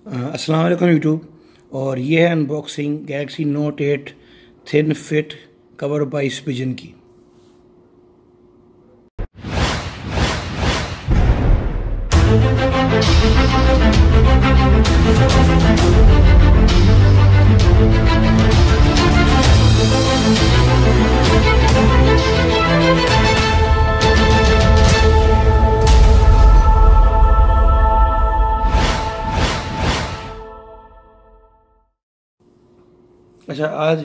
अस्सलाम वालेकुम यूट्यूब। और ये है unboxing Galaxy Note 8 thin fit cover by Spigen की। अच्छा, आज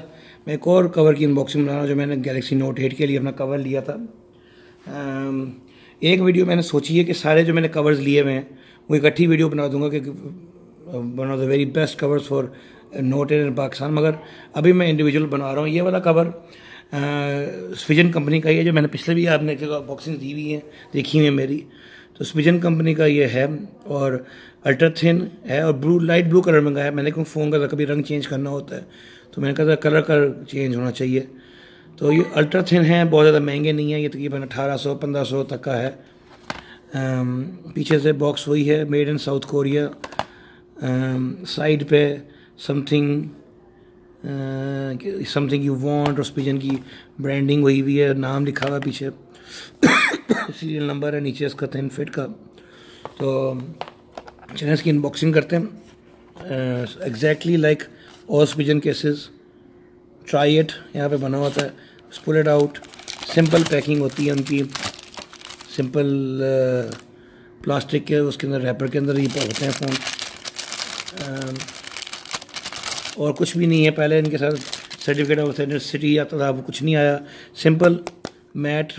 मैं एक और कवर की अनबॉक्सिंग बना रहा हूँ जो मैंने गैलेक्सी नोट 8 के लिए अपना कवर लिया था। एक वीडियो मैंने सोची है कि सारे जो मैंने कवर्स लिए हुए हैं वो इकट्ठी वीडियो बना दूंगा कि one of the very best covers for note 8 इन पाकिस्तान, मगर अभी मैं इंडिविजुअल बना रहा हूँ। ये वाला कवर स्पिजन कंपनी का ही है, जो मैंने पिछले भी आपने अनबॉक्सिंग दी हुई है, देखी हुई है मेरी। तो स्पिजन कंपनी का ये है और अल्ट्रा थिन है और लाइट ब्लू कलर मंगाया है मैंने, क्योंकि फ़ोन का कभी रंग चेंज करना होता है तो मैंने कहा कलर का चेंज होना चाहिए। तो ये अल्ट्रा थिन है, बहुत ज़्यादा महंगे नहीं है, ये तकरीबन 1800-1500 तक का है। पीछे से बॉक्स वही है, made in south Korea. Side पे समथिंग यू वांट और स्पिजन की ब्रांडिंग वही भी है, नाम लिखा हुआ है पीछे सीरियल नंबर है नीचे इसका थिन फिट का। तो चलिए इसकी अनबॉक्सिंग करते हैं। Exactly like all Spigen cases, try it यहाँ पे बना होता है। Pull it out, simple packing होती है उनकी, सिंपल प्लास्टिक के उसके अंदर रैपर के अंदर ही होते हैं फ़ोन, और कुछ भी नहीं है। पहले इनके साथ सर्टिफिकेट ऑफ ऑथेंटिसिटी आता था, वो कुछ नहीं आया। सिंपल मैट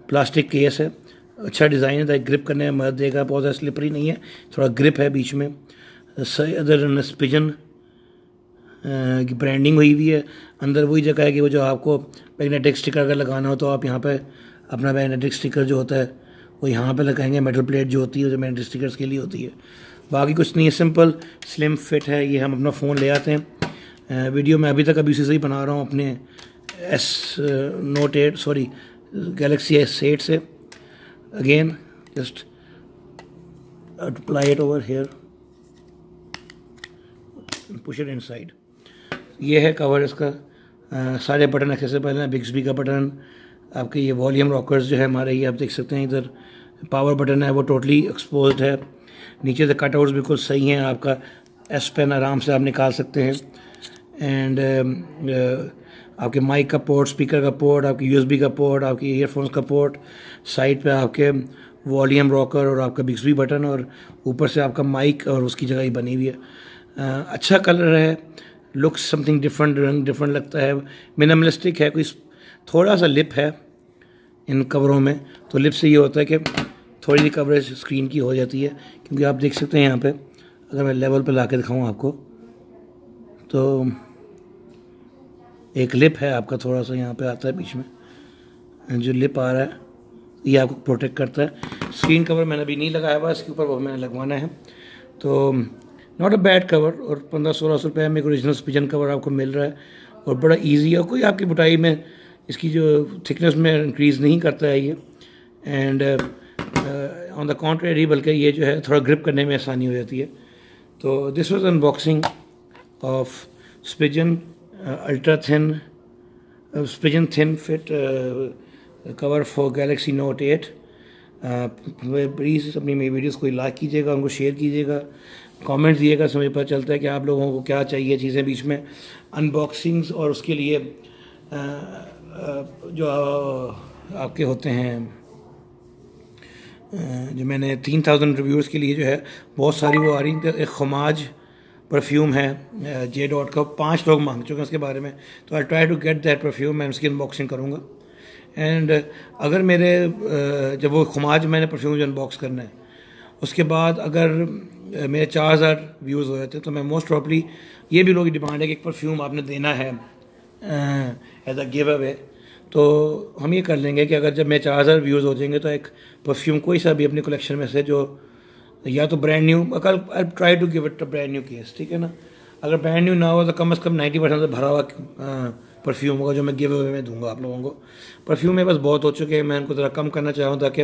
प्लास्टिक केस है, अच्छा डिज़ाइन है, ग्रिप करने में मदद देगा, बहुत ज़्यादा स्लिपरी नहीं है, थोड़ा ग्रिप है बीच में। अदर स्पिजन की ब्रांडिंग हुई हुई है। अंदर वही जगह है कि वो जो आपको मैग्नेटिक स्टिकर अगर लगाना हो तो आप यहाँ पे अपना मैग्नेटिक स्टिकर जो होता है वो यहाँ पे लगाएंगे। मेटल प्लेट जो होती है जो मैग्नेटिक स्टिकर्स के लिए होती है, बाकी कुछ नहीं है। सिंपल स्लिम फिट है। ये हम अपना फ़ोन ले आते हैं। वीडियो मैं अभी तक उसी से ही बना रहा हूँ अपने गैलेक्सी S8 से। Again just apply it over here, push it inside. ये है कवर इसका। सारे बटन एक्सेसिबल हैं, बिक्सबी का बटन, आपके ये वॉल्यूम रॉकर्स जो है हमारे, ये आप देख सकते हैं। इधर पावर बटन है वो टोटली एक्सपोज्ड है। नीचे से कटआउट्स बिल्कुल सही हैं, आपका एस पेन आराम से आप निकाल सकते हैं। एंड आपके माइक का पोर्ट, स्पीकर का पोर्ट, आपकी USB का पोर्ट, आपकी ईयरफोन्स का पोर्ट, साइड पे आपके वॉल्यूम रॉकर और आपका बिक्सबी बटन, और ऊपर से आपका माइक और उसकी जगह ही बनी हुई है। अच्छा कलर है, लुक्स समथिंग डिफरेंट, रंग डिफरेंट लगता है, मिनिमलिस्टिक है। कोई थोड़ा सा लिप है इन कवरों में, तो लिप से ये होता है कि थोड़ी सी कवरेज स्क्रीन की हो जाती है, क्योंकि आप देख सकते हैं यहाँ पे, अगर मैं लेवल पे ला के दिखाऊँ आपको तो एक लिप है आपका, थोड़ा सा यहाँ पे आता है बीच में जो लिप आ रहा है, ये आपको प्रोटेक्ट करता है। स्क्रीन कवर मैंने अभी नहीं लगाया हुआ इसके ऊपर, वो मैंने लगवाना है। तो नॉट अ बैड कवर, और 1500-1600 रुपये में एक ओरिजिनल स्पिजन कवर आपको मिल रहा है और बड़ा इजी है। कोई आपकी बुटाई में इसकी जो थिकनेस में इंक्रीज़ नहीं करता है ये। एंड ऑन द कॉन्ट्रेरी, बल्कि ये जो है थोड़ा ग्रिप करने में आसानी हो जाती है। तो this was unboxing of Spigen ultra thin Spigen thin fit cover for Galaxy Note 8। Please अपनी मेरी वीडियोज़ को लाइक कीजिएगा, उनको शेयर कीजिएगा, कमेंट दिएगा, समझ पता चलता है कि आप लोगों को क्या चाहिए चीज़ें बीच में अनबॉक्सिंग्स। और उसके लिए जो आपके होते हैं, जो मैंने 3000 रिव्यूज़ के लिए जो है बहुत सारी वो आ रही हैं। एक खमाज परफ्यूम है J.Dot का, 5 लोग मांग चुके हैं उसके बारे में, तो I try to get that perfume. मैं उसकी अनबॉक्सिंग करूँगा। एंड अगर मेरे जब वो खमाज मैंने परफ्यूम जो अनबॉक्स करना है, उसके बाद अगर मेरे 4000 व्यूज़ हो जाते तो मैं मोस्ट प्रॉब्ली, ये भी लोगों की डिमांड है कि एक परफ्यूम आपने देना है एज अ गिव अवे, तो हम ये कर लेंगे कि अगर जब मेरे 4000 व्यूज़ हो जाएंगे तो एक परफ्यूम कोई सा भी अपनी कलेक्शन में से, जो या तो ब्रांड न्यू, अगर I try to give it a brand new case, ठीक है ना। अगर ब्रांड न्यू ना हो तो कम से कम 90% से भरा हुआ परफ्यूम होगा जो मैं गिव अवे में दूंगा आप लोगों को। परफ्यूम मेरे पास बहुत हो चुके हैं, मैं इनको ज़रा कम करना चाह रहा हूँ ताकि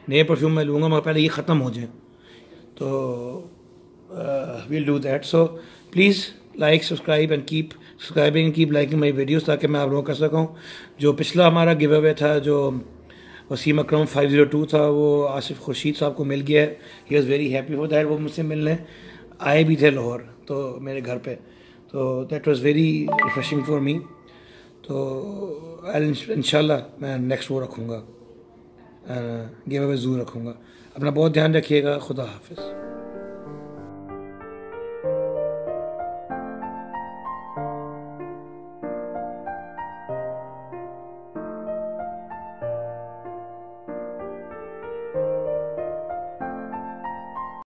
नए परफ्यूम मैं लूँगा मगर पहले ये ख़त्म हो जाए। तो we'll do that. So please like, subscribe and keep subscribing and keep liking my videos, ताकि मैं आप लोगों कर सकूँ. जो पिछला हमारा गिव अवे था, जो वसीम अकरम 502 था, वो आसिफ खुर्शीद साहब को मिल गया है. He was very happy for that. वो मुझसे मिलने आए भी थे लाहौर, तो मेरे घर पे, तो that was very refreshing for me. तो इंशाल्लाह मैं नेक्स्ट वो रखूँगा, गिव अवे ज़रूर रखूँगा. अपना बहुत ध्यान रखिएगा. खुदा हाफिज़.